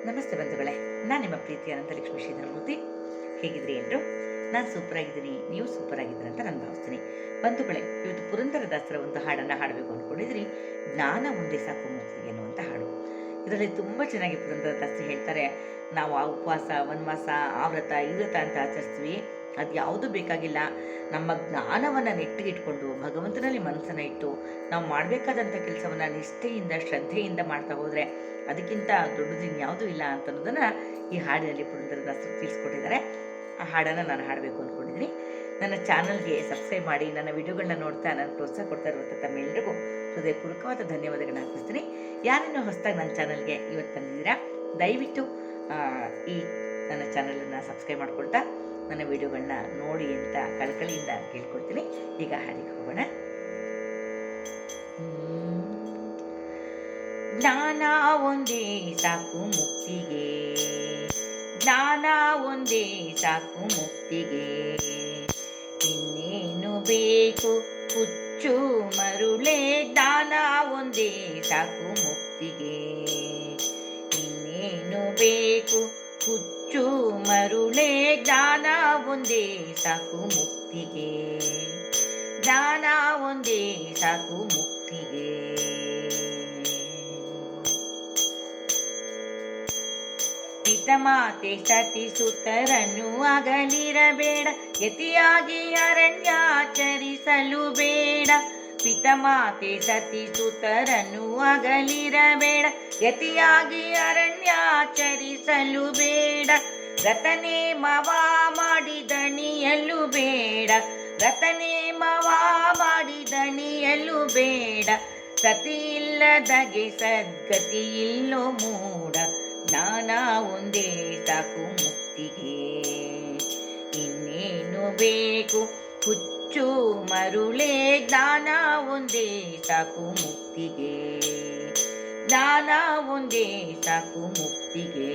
ನಮಸ್ತೆ ಬಂಧುಗಳೇ, ನಾನು ನಿಮ್ಮ ಪ್ರೀತಿಯ ಅನಂತಲಕ್ಷ್ಮಿ ಶ್ರೀಧರಮೂರ್ತಿ. ಹೇಗಿದ್ರಿ ಎಲ್ಲರೂ? ನಾನು ಸೂಪರ್ ಆಗಿದ್ದೀನಿ, ನೀವು ಸೂಪರ್ ಆಗಿದ್ದೀರಿ ಅಂತ ನಾನು ಭಾವಿಸ್ತೀನಿ. ಬಂಧುಗಳೇ, ಇವತ್ತು ಪುರಂದರದಾಸರ ಒಂದು ಹಾಡನ್ನು ಹಾಡಬೇಕು ಅಂದ್ಕೊಂಡಿದ್ರಿ. ಜ್ಞಾನ ಒಂದೇ ಸಾಕು ಮುಕ್ತಿಗೆ ಅನ್ನುವಂಥ ಹಾಡು. ಇದರಲ್ಲಿ ತುಂಬ ಚೆನ್ನಾಗಿ ಪುರಂದರದಾಸರು ಹೇಳ್ತಾರೆ, ನಾವು ಆ ಉಪವಾಸ, ವನವಾಸ, ಆ ವ್ರತ ಈ ವ್ರತ ಅಂತ ಆಚರಿಸ್ತೀವಿ. ಅದು ಯಾವುದೂ ಬೇಕಾಗಿಲ್ಲ. ನಮ್ಮ ಜ್ಞಾನವನ್ನು ನೆಟ್ಟಿಗಿಟ್ಕೊಂಡು ಭಗವಂತನಲ್ಲಿ ಮನಸ್ಸನ್ನು ಇಟ್ಟು ನಾವು ಮಾಡಬೇಕಾದಂಥ ಕೆಲಸವನ್ನು ನಿಷ್ಠೆಯಿಂದ ಶ್ರದ್ಧೆಯಿಂದ ಮಾಡ್ತಾ ಹೋದರೆ ಅದಕ್ಕಿಂತ ದೊಡ್ಡದು ಇನ್ಯಾವುದೂ ಇಲ್ಲ ಅಂತ ಅನ್ನೋದನ್ನು ಈ ಹಾಡಿನಲ್ಲಿ ಪುರಂದರದಾಸರು ತಿಳಿಸ್ಕೊಟ್ಟಿದ್ದಾರೆ. ಆ ಹಾಡನ್ನು ನಾನು ಹಾಡಬೇಕು ಅಂದ್ಕೊಂಡಿದ್ದೀನಿ. ನನ್ನ ಚಾನಲ್ಗೆ ಸಬ್ಸ್ಕ್ರೈಬ್ ಮಾಡಿ, ನನ್ನ ವಿಡಿಯೋಗಳನ್ನ ನೋಡ್ತಾ ನಾನು ಪ್ರೋತ್ಸಾಹ ಕೊಡ್ತಾ ಇರುವಂಥ ತಮ್ಮೆಲ್ಲರಿಗೂ ಹೃದಯಪೂರ್ವಕವಾದ ಧನ್ಯವಾದಗಳನ್ನ ಅರ್ಪಿಸ್ತೀನಿ. ಯಾರನ್ನು ಹೊಸದಾಗಿ ನನ್ನ ಚಾನಲ್ಗೆ ಇವತ್ತು ಬಂದಿದ್ದೀರಾ, ದಯವಿಟ್ಟು ಈ ನನ್ನ ಚಾನಲನ್ನು ಸಬ್ಸ್ಕ್ರೈಬ್ ಮಾಡ್ಕೊಳ್ತಾ ನನ್ನ ವಿಡಿಯೋಗಳನ್ನ ನೋಡಿ ಅಂತ ಕಳಕಳಿಯಿಂದ ಕೇಳ್ಕೊಳ್ತೀನಿ. ಈಗ ಹಾಡಿಗೆ ಹೋಗೋಣ. ಜ್ಞಾನ ಒಂದೇ ಸಾಕು ಮುಕ್ತಿಗೆ, ಜ್ಞಾನ ಒಂದೇ ಸಾಕು ಮುಕ್ತಿಗೆ, ಇನ್ನೇನು ಬೇಕು ಹುಚ್ಚು ಮರುಳೇ, ಜ್ಞಾನ ಒಂದೇ ಸಾಕು ಮುಕ್ತಿಗೆ, ಇನ್ನೇನು ಬೇಕು ಹುಚ್ಚು ಮರುಳೇ, ಜ್ಞಾನ ಒಂದೇ ಸಾಕು ಮುಕ್ತಿಗೆ, ಜ್ಞಾನ ಒಂದೇ ಸಾಕು ಮುಕ್ತಿಗೆ. ಪಿತಮಾತೆ ಸತಿ ಸುತರನ್ನು ಅಗಲಿರಬೇಡ, ಯತಿಯಾಗಿ ಅರಣ್ಯಾಚರಿಸಲು ಬೇಡ. ಪಿತಮಾತೆ ಸತಿ ಸುತರನ್ನು ಅಗಲಿರಬೇಡ, ಯತಿಯಾಗಿ ಅರಣ್ಯಾಚರಿಸಲು ಬೇಡ. ರತನೆ ಮವ ಮಾಡಿದಣಿಯಲು ಬೇಡ, ರತನೆ ಮವ ಮಾಡಿದಣಿಯಲು ಬೇಡ. ಸತಿ ಇಲ್ಲದಗೆ ಸದ್ಗತಿ ಇಲ್ಲೋ ಮೂಡ, ಜ್ಞಾನ ಒಂದೇ ಸಾಕು ಮುಕ್ತಿಗೆ, ಇನ್ನೇನು ಬೇಕು ಹುಚ್ಚು ಮರುಳೇ, ಜ್ಞಾನ ಒಂದೇ ಸಾಕು ಮುಕ್ತಿಗೆ, ಜ್ಞಾನ ಒಂದೇ ಸಾಕು ಮುಕ್ತಿಗೆ.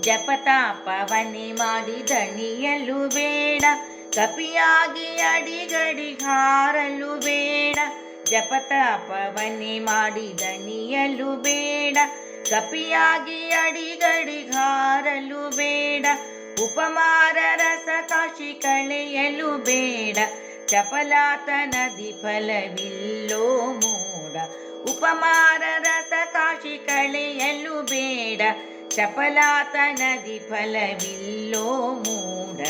ಜಪತಾಪವನ್ನೇ ಮಾಡಿ ದಣಿಯಲು ಬೇಡ, ಕಪಿಯಾಗಿ ಅಡಿಗಡಿ ಹಾರಲು ಬೇಡ. ಜಪತಾಪವನ್ನೇ ಮಾಡಿ ದಣಿಯಲು ಬೇಡ, ಕಪಿಯಾಗಿ ಅಡಿಗಡಿ ಹಾರಲು ಬೇಡ. ಉಪಮಾರ ರಸ ಕಾಶಿ ಕಳೆಯಲು ಬೇಡ, ಚಪಲಾತ ನದಿ ಫಲವಿಲ್ಲೋ ಮೂಡ. ಉಪಮಾರ ರಸ ಕಾಶಿ ಕಳೆಯಲು ಬೇಡ, ಚಪಲಾತ ನದಿ ಫಲವಿಲ್ಲೋ ಮೂಡ.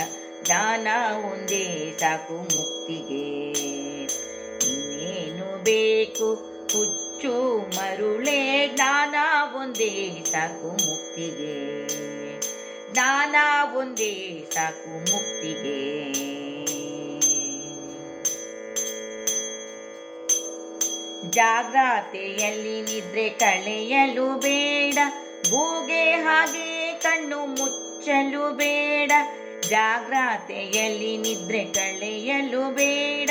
ಜ್ಞಾನ ಒಂದೇ ಸಾಕು ಮುಕ್ತಿಗೆ, ಇನ್ನೇನು ಬೇಕು ಹುಚ್ಚು ಮರುಳೇ, ಜ್ಞಾನ ಒಂದೇ ಸಾಕು ಮುಕ್ತಿಗೆ, ಜ್ಞಾನ ಒಂದೇ ಸಾಕು ಮುಕ್ತಿಗೆ. ಜಾಗ್ರತೆಯಲ್ಲಿ ನಿದ್ರೆ ಕಳೆಯಲು ಬೇಡ, ಗೂಗೆ ಹಾಗೆ ಕಣ್ಣು ಮುಚ್ಚಲು ಬೇಡ. ಜಾಗ್ರತೆಯಲ್ಲಿ ನಿದ್ರೆ ಕಳೆಯಲು ಬೇಡ,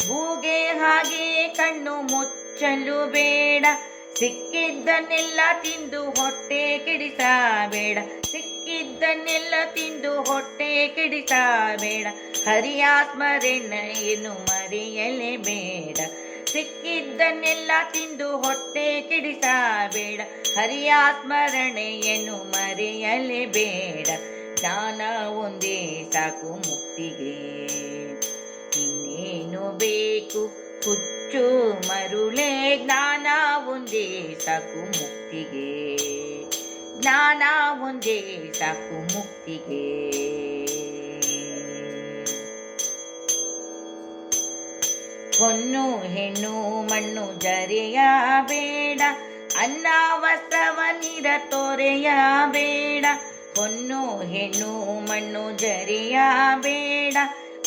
ಗೂಗೆ ಹಾಗೆ ಕಣ್ಣು ಮುಚ್ಚಲು ಬೇಡ. ಸಿಕ್ಕಿದ್ದನ್ನೆಲ್ಲ ತಿಂದು ಹೊಟ್ಟೆ ಕೆಡಿಸಬೇಡ, ಸಿಕ್ಕಿದ್ದನ್ನೆಲ್ಲ ತಿಂದು ಹೊಟ್ಟೆ ಕೆಡಿಸಬೇಡ. ಹರಿಯ ಸ್ಮರಣೆಯನ್ನು ಮರೆಯಲೇ ಬೇಡ, ಸಿಕ್ಕಿದ್ದನ್ನೆಲ್ಲ ತಿಂದು ಹೊಟ್ಟೆ ಕೆಡಿಸಬೇಡ. ಹರಿಯ ಸ್ಮರಣೆಯನ್ನು ಮರೆಯಲೇ ಬೇಡ, ಜ್ಞಾನ ಒಂದೇ ಸಾಕು ಮುಕ್ತಿಗೆ, ಇನ್ನೇನು ಬೇಕು ಹುಚ್ಚು ಮರುಳೇ, ಜ್ಞಾನ ಒಂದೇ ಸಾಕು ಮುಕ್ತಿಗೆ, ಜ್ಞಾನ ಒಂದೇ ಸಾಕು ಮುಕ್ತಿಗೆ. ಹೊನ್ನು ಹೆಣ್ಣು ಮಣ್ಣು ಜರೆಯಬೇಡ, ಅನ್ನ ವಸ್ತ್ರವ ನೀರ ತೊರೆಯಬೇಡ. ಹೊನ್ನು ಹೆಣ್ಣು ಮಣ್ಣು ಜರೆಯಬೇಡ,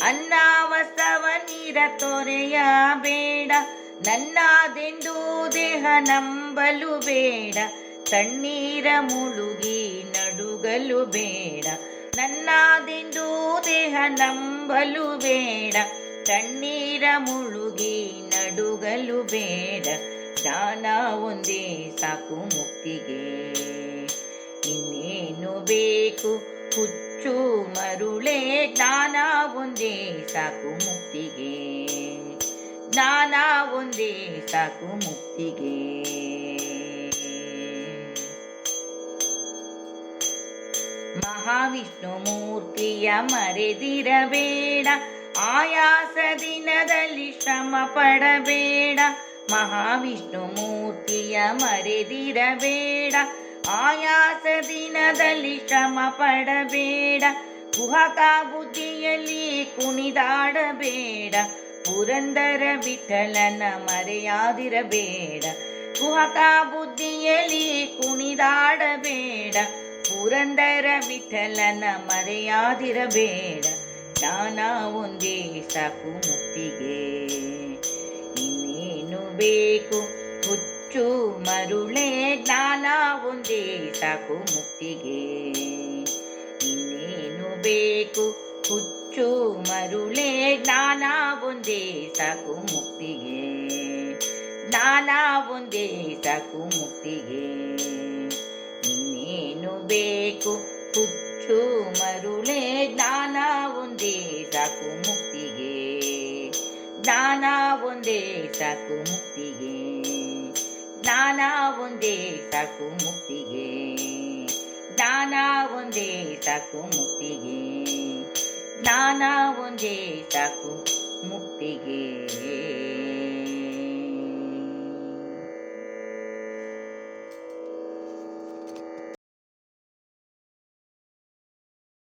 ಅನ್ನ ವಸ್ತ್ರವ ನೀರ ತೊರೆಯಬೇಡ. ನನ್ನದೆಂದು ದೇಹ ನಂಬಲು ಬೇಡ, ತಣ್ಣೀರ ಮುಳುಗಿ ನಡುಗಲು ಬೇಡ. ನನ್ನದೆಂದು ದೇಹ ನಂಬಲು ಬೇಡ, ತಣ್ಣೀರ ಮುಳುಗಿ ನಡುಗಲು ಬೇಡ. ಜ್ಞಾನ ಒಂದೇ ಸಾಕು ಮುಕ್ತಿಗೆ, ಇನ್ನೇನು ಬೇಕು ಹುಚ್ಚು ಮರುಳೇ, ಜ್ಞಾನ ಒಂದೇ ಸಾಕು ಮುಕ್ತಿಗೆ, ಜ್ಞಾನ ಒಂದೇ ಸಾಕು ಮುಕ್ತಿಗೆ. ಮಹಾವಿಷ್ಣು ಮೂರ್ತಿಯ ಮರೆದಿರಬೇಡ, ಆಯಾಸ ದಿನದಲ್ಲಿ ಶ್ರಮ ಪಡಬೇಡ. ಮಹಾವಿಷ್ಣು ಮೂರ್ತಿಯ ಮರೆದಿರಬೇಡ, ಆಯಾಸ ದಿನದಲ್ಲಿ ಶ್ರಮ ಪಡಬೇಡ. ಕುಹಕ ಬುದ್ಧಿಯಲ್ಲಿ ಕುಣಿದಾಡಬೇಡ, ಪುರಂದರ ವಿಠಲನ ಮರೆಯಾದಿರಬೇಡ. ಕುಹಕ ಬುದ್ಧಿಯಲ್ಲಿ ಕುಣಿದಾಡಬೇಡ, ಪುರಂದರ ವಿಠಲನ ಮರೆಯಾದಿರಬೇಡ. ಜ್ಞಾನ ಒಂದೇ ಸಾಕು ಮುಕ್ತಿಗೆ, ಇನ್ನೇನು ಬೇಕು ಹುಚ್ಚು ಮರುಳೇ. ಜ್ಞಾನ ಒಂದೇ ಸಾಕು ಮುಕ್ತಿಗೆ, ಇನ್ನೇನು ಬೇಕು ಹುಚ್ಚು ಮರುಳೇ. ಜ್ಞಾನ ಒಂದೇ ಸಾಕು ಮುಕ್ತಿಗೆ, ಜ್ಞಾನ ಒಂದೇ ಸಾಕು ಮುಕ್ತಿಗೆ. ಇನ್ನೇನು ಬೇಕು ಹುಚ್ಚು ಮರುಳೇ. ಜ್ಞಾನ ಒಂದೇ ಸಾಕು ಮುಕ್ತಿಗೆ, ಜ್ಞಾನ ಒಂದೇ ಸಾಕು ಮುಕ್ತಿಗೆ. ಜ್ಞಾನ ಒಂದೇ ಸಾಕು ಮುಕ್ತಿಗೆ, ಜ್ಞಾನ ಒಂದೇ ಸಾಕು ಮುಕ್ತಿಗೆ. ಜ್ಞಾನ ಒಂದೇ ಸಾಕು ಮುಕ್ತಿಗೆ.